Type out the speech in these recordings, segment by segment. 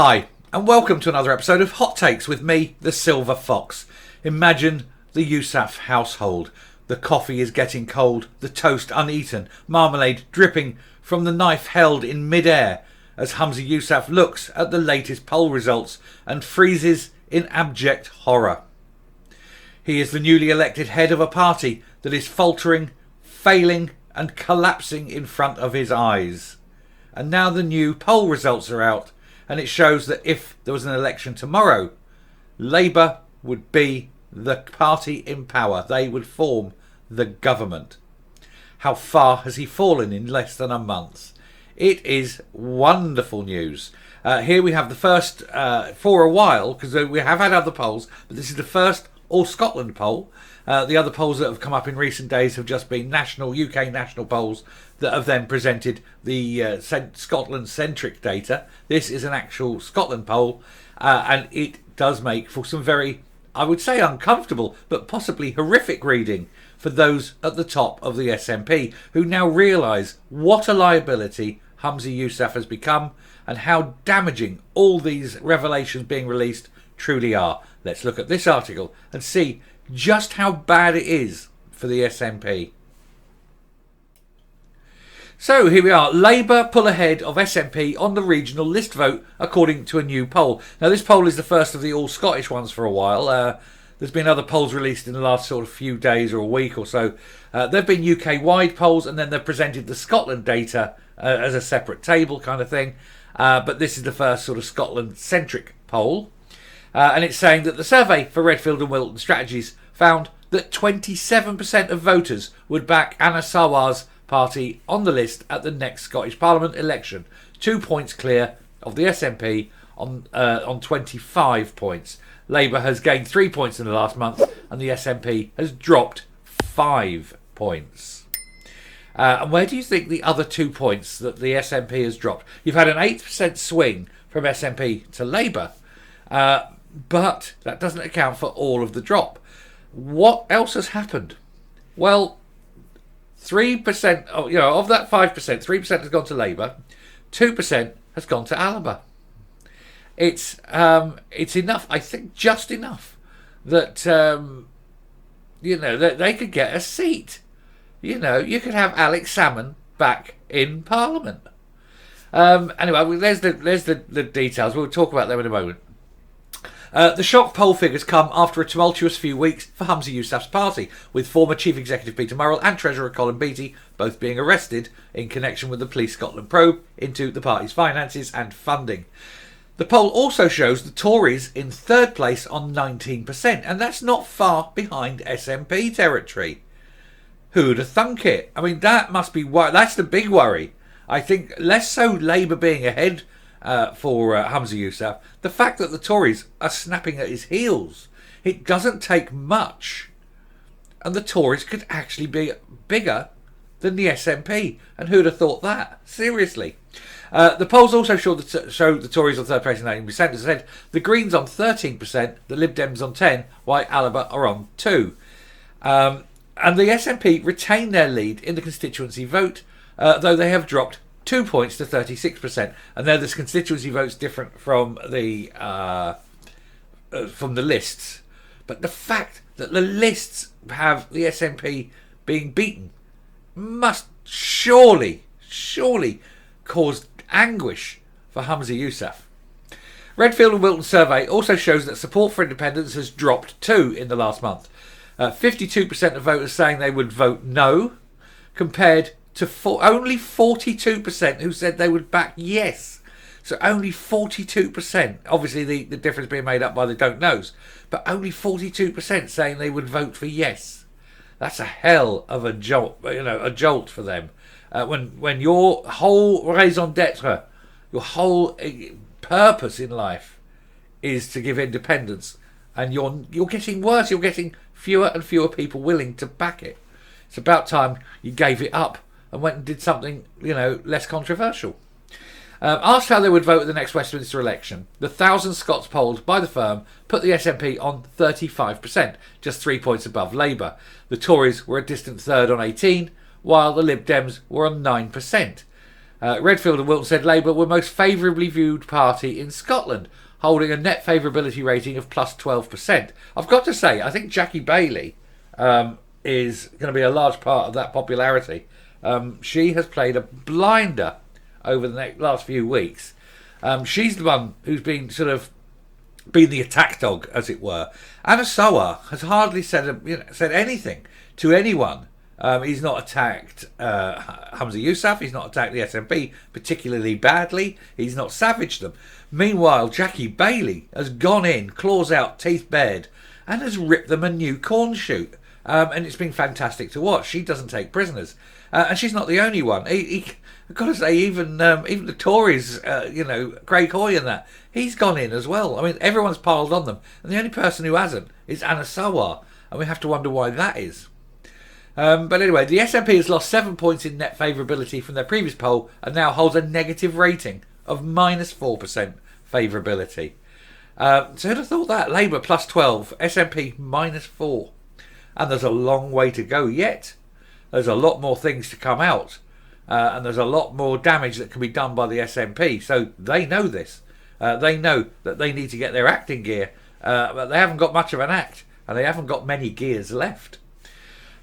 Hi, and welcome to another episode of Hot Takes with me, the Silver Fox. Imagine the Yousaf household. The coffee is getting cold, the toast uneaten, marmalade dripping from the knife held in mid-air as Humza Yousaf looks at the latest poll results and freezes in abject horror. He is the newly elected head of a party that is faltering, failing and collapsing in front of his eyes. And now the new poll results are out, and it shows that if there was an election tomorrow, Labour would be the party in power. They would form the government. How far has he fallen in less than a month? It is wonderful news. Here we have the first, for a while, because we have had other polls, but this is the first All Scotland poll. The other polls that have come up in recent days have just been UK national polls that have then presented the Scotland-centric data. This is an actual Scotland poll, and it does make for some very, I would say, uncomfortable, but possibly horrific reading for those at the top of the SNP, who now realise what a liability Humza Yousaf has become and how damaging all these revelations being released truly are. Let's look at this article and see just how bad it is for the SNP. So here we are. Labour pull ahead of SNP on the regional list vote according to a new poll. Now this poll is the first of the all Scottish ones for a while. There's been other polls released in the last sort of few days or a week or so. There have been UK-wide polls, and then they've presented the Scotland data as a separate table kind of thing. But this is the first sort of Scotland-centric poll. And it's saying that the survey for Redfield and Wilton Strategies found that 27% of voters would back Anna Sarwar's party on the list at the next Scottish Parliament election, 2 points clear of the SNP on 25 points. Labour has gained 3 points in the last month, and the SNP has dropped 5 points. And where do you think the other 2 points that the SNP has dropped? You've had an 8% swing from SNP to Labour, but that doesn't account for all of the drop. What else has happened? Well, 3% of that 5%, 3% has gone to Labour, 2% has gone to Alba. It's enough, I think, just enough that that they could get a seat. You could have Alex Salmon back in Parliament. Anyway, there's the details. We'll talk about them in a moment. The shock poll figures come after a tumultuous few weeks for Humza Yousaf's party, with former Chief Executive Peter Murrell and Treasurer Colin Beattie both being arrested in connection with the Police Scotland probe into the party's finances and funding. The poll also shows the Tories in third place on 19%, and that's not far behind SNP territory. Whodathunkit? I mean, that must be that's the big worry. I think less so Labour being ahead for Humza Yousaf. The fact that the Tories are snapping at his heels. It doesn't take much, and the Tories could actually be bigger than the SNP. And who'd have thought that? Seriously. The polls also show the Tories on third place in 19%. As I said, the Greens on 13%, the Lib Dems on 10%, while Alba are on 2%. And the SNP retain their lead in the constituency vote, though they have dropped 2 points to 36%, and they're the constituency votes different from the lists. But the fact that the lists have the SNP being beaten must surely cause anguish for Humza Yousaf. Redfield and Wilton survey also shows that support for independence has dropped too in the last month. 52% of voters saying they would vote no, compared to only 42% who said they would back yes. So only 42%. Obviously the difference being made up by the don't knows, but only 42% saying they would vote for yes. That's a hell of a jolt, a jolt for them. When your whole raison d'etre, your whole purpose in life is to give independence, and you're getting worse. You're getting fewer and fewer people willing to back it. It's about time you gave it up and went and did something, less controversial. Asked how they would vote at the next Westminster election, the 1,000 Scots polled by the firm put the SNP on 35%, just 3 points above Labour. The Tories were a distant third on 18%, while the Lib Dems were on 9%. Redfield and Wilton said Labour were most favourably viewed party in Scotland, holding a net favourability rating of plus 12%. I've got to say, I think Jackie Baillie is going to be a large part of that popularity. She has played a blinder over the last few weeks. She's the one who's been been the attack dog, as it were. Anna Sowar has hardly said anything to anyone. He's not attacked Humza Yousaf. He's not attacked the SNP particularly badly. He's not savaged them. Meanwhile, Jackie Baillie has gone in, claws out, teeth bared, and has ripped them a new corn shoot. And it's been fantastic to watch. She doesn't take prisoners. And she's not the only one. I've got to say, even the Tories, Craig Hoy and that, he's gone in as well. I mean, everyone's piled on them. And the only person who hasn't is Anna Sowar. And we have to wonder why that is. But anyway, the SNP has lost 7 points in net favourability from their previous poll and now holds a negative rating of minus 4% favourability. So who'd have thought that? Labour plus 12, SNP minus 4. And there's a long way to go yet. There's a lot more things to come out. And there's a lot more damage that can be done by the SNP. So they know this. They know that they need to get their act in gear. But they haven't got much of an act. And they haven't got many gears left.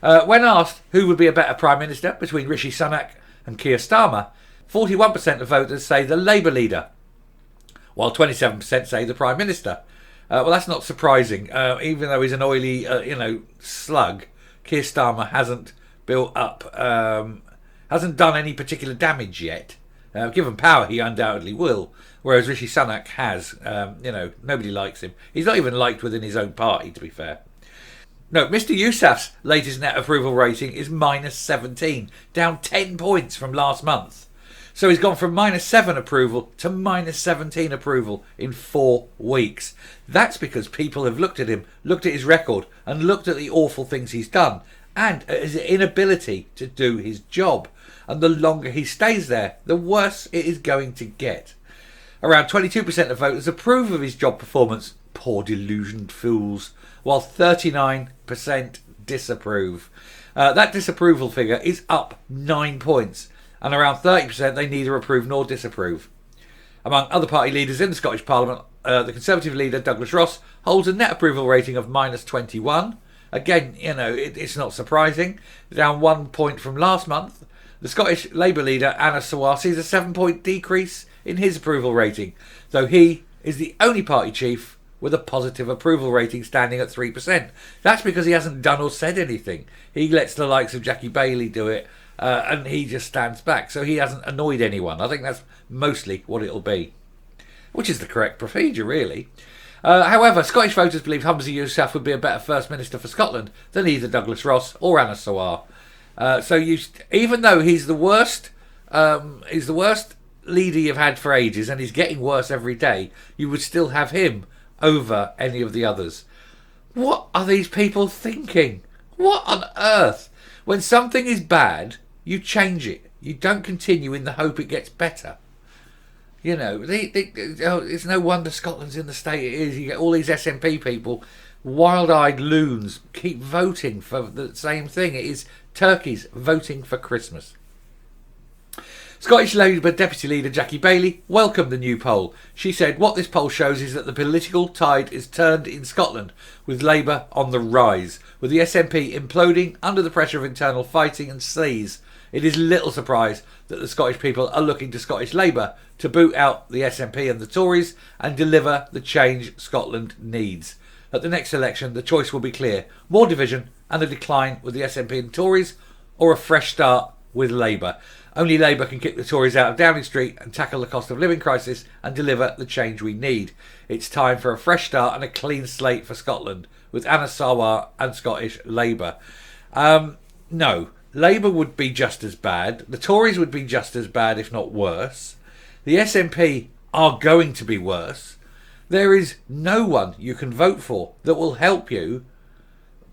When asked who would be a better Prime Minister between Rishi Sunak and Keir Starmer, 41% of voters say the Labour leader, while 27% say the Prime Minister. Well, that's not surprising. Even though he's an oily, slug, Keir Starmer hasn't built up, hasn't done any particular damage yet. Given power, he undoubtedly will. Whereas Rishi Sunak has. Nobody likes him. He's not even liked within his own party, to be fair. No, Mr. Yousaf's latest net approval rating is minus 17, down 10 points from last month. So he's gone from minus 7 approval to minus 17 approval in 4 weeks. That's because people have looked at him, looked at his record, and looked at the awful things he's done, and at his inability to do his job. And the longer he stays there, the worse it is going to get. Around 22% of voters approve of his job performance. Poor delusioned fools. While 39% disapprove. That disapproval figure is up 9 points, and around 30% they neither approve nor disapprove. Among other party leaders in the Scottish Parliament, the Conservative leader Douglas Ross holds a net approval rating of minus 21. Again, it's not surprising. Down 1 point from last month. The Scottish Labour leader Anna Sowar sees a 7-point decrease in his approval rating, though he is the only party chief with a positive approval rating standing at 3%. That's because he hasn't done or said anything. He lets the likes of Jackie Baillie do it, and he just stands back. So he hasn't annoyed anyone. I think that's mostly what it'll be, which is the correct procedure, really. However, Scottish voters believe Humza Yousaf would be a better First Minister for Scotland than either Douglas Ross or Anna Sowar. Even though he's the worst leader you've had for ages, and he's getting worse every day, you would still have him over any of the others. What are these people thinking? What on earth? When something is bad, you change it. You don't continue in the hope it gets better. It's no wonder Scotland's in the state it is. You get all these SNP people, wild-eyed loons, keep voting for the same thing. It is turkeys voting for Christmas. Scottish Labour Deputy Leader Jackie Baillie welcomed the new poll. She said, "What this poll shows is that the political tide is turned in Scotland, with Labour on the rise. With the SNP imploding under the pressure of internal fighting and sleaze, it is little surprise that the Scottish people are looking to Scottish Labour to boot out the SNP and the Tories and deliver the change Scotland needs. At the next election, the choice will be clear. More division and a decline with the SNP and Tories, or a fresh start with Labour. Only Labour can kick the Tories out of Downing Street and tackle the cost of living crisis and deliver the change we need. It's time for a fresh start and a clean slate for Scotland, with Anna Sowar and Scottish Labour." No, Labour would be just as bad. The Tories would be just as bad, if not worse. The SNP are going to be worse. There is no one you can vote for that will help you,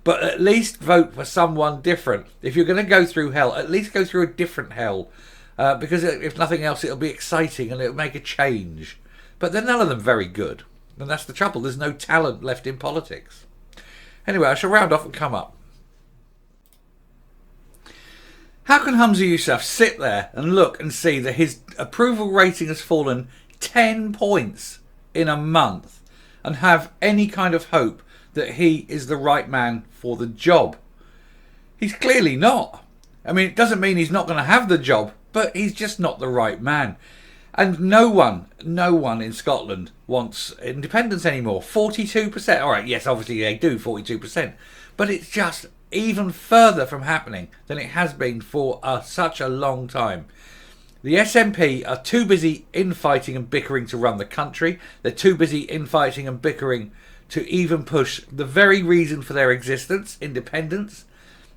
but at least vote for someone different. If you're going to go through hell, at least go through a different hell. Because if nothing else, it'll be exciting and it'll make a change. But they're none of them very good. And that's the trouble. There's no talent left in politics. Anyway, I shall round off and come up. How can Humza Yousaf sit there and look and see that his approval rating has fallen 10 points in a month and have any kind of hope that he is the right man for the job? He's clearly not. I mean, it doesn't mean he's not going to have the job, but he's just not the right man. And no one in Scotland wants independence anymore. 42%. All right, yes, obviously they do, 42%. But it's just even further from happening than it has been for such a long time. The SNP are too busy infighting and bickering to run the country. They're too busy infighting and bickering to even push the very reason for their existence, independence.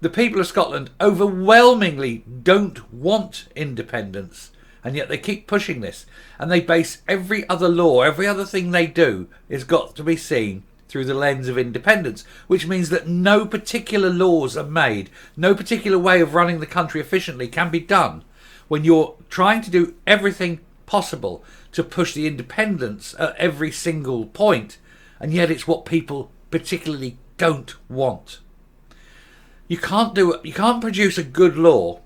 The people of Scotland overwhelmingly don't want independence, and yet they keep pushing this. And they base every other law, every other thing they do has got to be seen through the lens of independence, which means that no particular laws are made, no particular way of running the country efficiently can be done when you're trying to do everything possible to push the independence at every single point, and yet it's what people particularly don't want. You can't do it. You can't produce a good law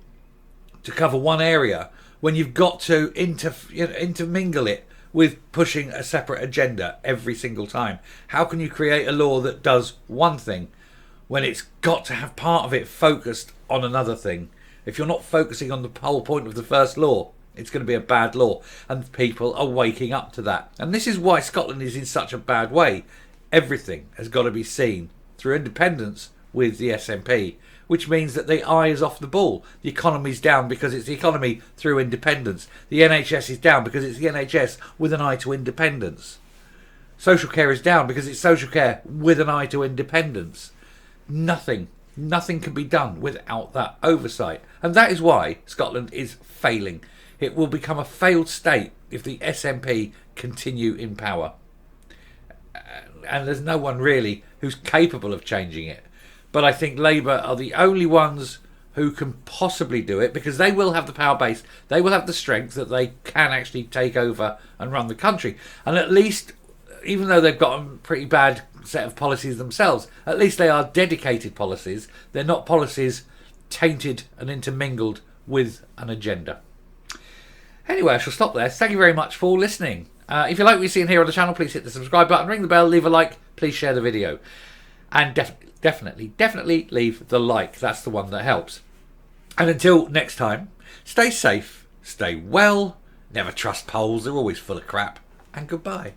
to cover one area when you've got to intermingle it with pushing a separate agenda every single time. How can you create a law that does one thing when it's got to have part of it focused on another thing? If you're not focusing on the whole point of the first law, it's going to be a bad law, and people are waking up to that. And this is why Scotland is in such a bad way. Everything has got to be seen through independence with the SNP, which means that the eye is off the ball. The economy's down because it's the economy through independence. The NHS is down because it's the NHS with an eye to independence. Social care is down because it's social care with an eye to independence. Nothing can be done without that oversight. And that is why Scotland is failing. It will become a failed state if the SNP continue in power. And there's no one really who's capable of changing it. But I think Labour are the only ones who can possibly do it, because they will have the power base. They will have the strength that they can actually take over and run the country. And at least, even though they've got a pretty bad set of policies themselves, at least they are dedicated policies. They're not policies tainted and intermingled with an agenda. Anyway, I shall stop there. Thank you very much for listening. If you like what you're seeing here on the channel, please hit the subscribe button, ring the bell, leave a like, please share the video. And definitely leave the like. That's the one that helps. And until next time, stay safe, stay well, never trust polls, they're always full of crap, and goodbye.